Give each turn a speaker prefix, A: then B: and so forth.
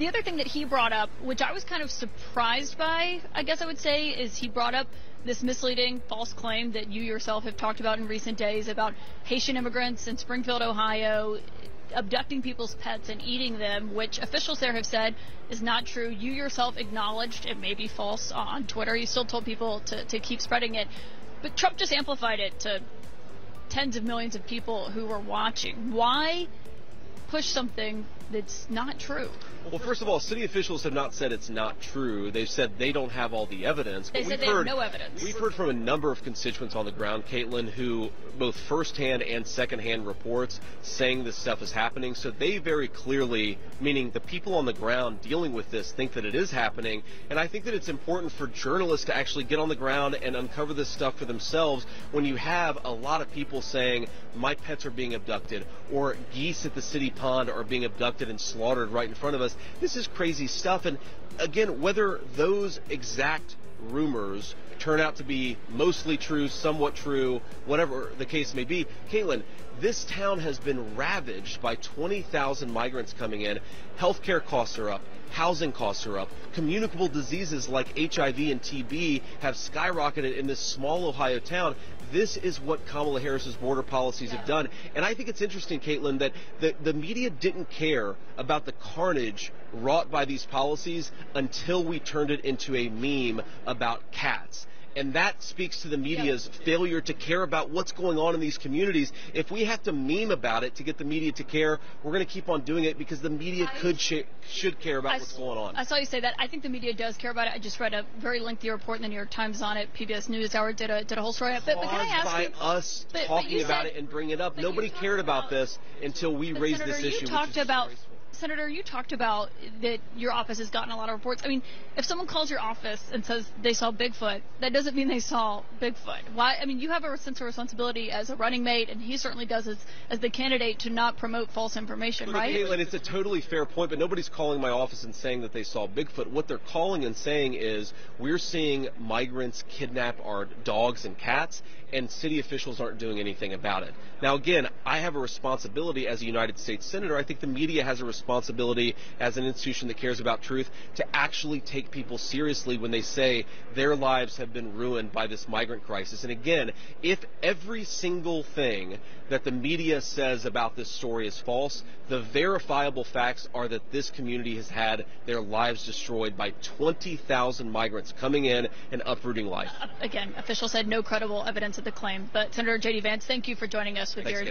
A: The other thing that he brought up, which I was kind of surprised by, I guess I would say, is he brought up this misleading false claim that you yourself have talked about in recent days about Haitian immigrants in Springfield, Ohio, abducting people's pets and eating them, which officials there have said is not true. You yourself acknowledged it may be false on Twitter. You still told people to keep spreading it. But Trump just amplified it to tens of millions of people who were watching. Why push something that's not true?
B: Well, first of all, city officials have not said it's not true. They've said they don't have all the evidence.
A: They said they have no evidence.
B: We've heard from a number of constituents on the ground, Caitlin, who both firsthand and secondhand reports saying this stuff is happening. So they very clearly, meaning the people on the ground dealing with this, think that it is happening. And I think that it's important for journalists to actually get on the ground and uncover this stuff for themselves when you have a lot of people saying, my pets are being abducted, or geese at the city pond are being abducted and slaughtered right in front of us. This is crazy stuff. And again, whether those exact rumors turn out to be mostly true, somewhat true, whatever the case may be, Caitlin, this town has been ravaged by 20,000 migrants coming in. Healthcare costs are up. Housing costs are up. Communicable diseases like HIV and TB have skyrocketed in this small Ohio town. This is what Kamala Harris's border policies have done. And I think it's interesting, Caitlin, that the media didn't care about the carnage wrought by these policies until we turned it into a meme about cats. And that speaks to the media's failure to care about what's going on in these communities. If we have to meme about it to get the media to care, we're going to keep on doing it because the media should care about what's going on.
A: I saw you say that. I think the media does care about it. I just read a very lengthy report in the New York Times on it. PBS NewsHour did a whole story on it. But can I ask you,
B: us talking about it and bringing it up, nobody cared about this until we raised this issue.
A: Senator, you talked about that your office has gotten a lot of reports. I mean, if someone calls your office and says they saw Bigfoot, that doesn't mean they saw Bigfoot. Why? I mean, you have a sense of responsibility as a running mate, and he certainly does as the candidate to not promote false information, right?
B: Caitlin, it's a totally fair point, but nobody's calling my office and saying that they saw Bigfoot. What they're calling and saying is we're seeing migrants kidnap our dogs and cats, and city officials aren't doing anything about it. Now, again, I have a responsibility as a United States Senator. I think the media has a responsibility as an institution that cares about truth to actually take people seriously when they say their lives have been ruined by this migrant crisis. And again, if every single thing that the media says about this story is false, the verifiable facts are that this community has had their lives destroyed by 20,000 migrants coming in and uprooting life.
A: Again, officials said no credible evidence of the claim. But Senator J.D. Vance, thank you for joining us with your